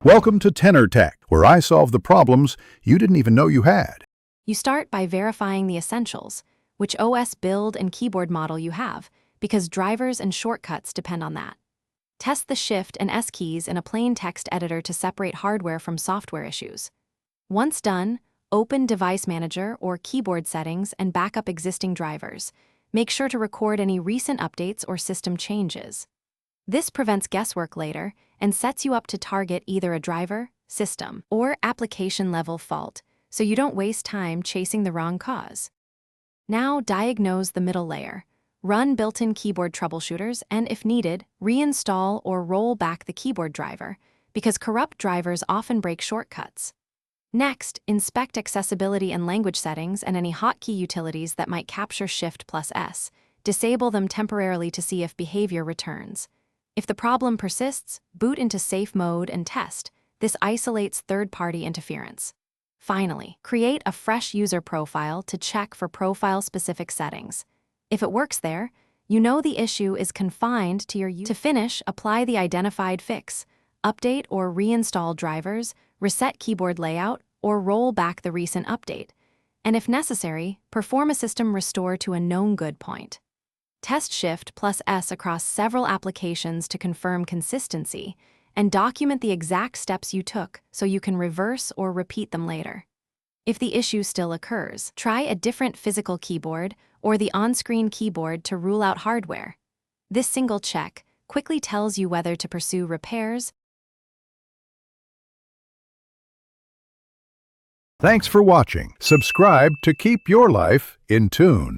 Welcome to Tenor Tech, where I solve the problems you didn't even know you had. You start by verifying the essentials, which OS build and keyboard model you have, because drivers and shortcuts depend on that. Test the Shift and S keys in a plain text editor to separate hardware from software issues. Once done, open Device Manager or Keyboard Settings and back up existing drivers. Make sure to record any recent updates or system changes. This prevents guesswork later and sets you up to target either a driver, system, or application-level fault, so you don't waste time chasing the wrong cause. Now diagnose the middle layer. Run built-in keyboard troubleshooters and, if needed, reinstall or roll back the keyboard driver, because corrupt drivers often break shortcuts. Next, inspect accessibility and language settings and any hotkey utilities that might capture Shift plus S. Disable them temporarily to see if behavior returns. If the problem persists, boot into safe mode and test. This isolates third-party interference. Finally, create a fresh user profile to check for profile-specific settings. If it works there, you know the issue is confined to your use. To finish, apply the identified fix. Update or reinstall drivers, reset keyboard layout, or roll back the recent update. And if necessary, perform a system restore to a known good point. Test Shift plus S across several applications to confirm consistency, and document the exact steps you took so you can reverse or repeat them later. If the issue still occurs, try a different physical keyboard or the on-screen keyboard to rule out hardware. This single check quickly tells you whether to pursue repairs. Thanks for watching. Subscribe to keep your life in tune.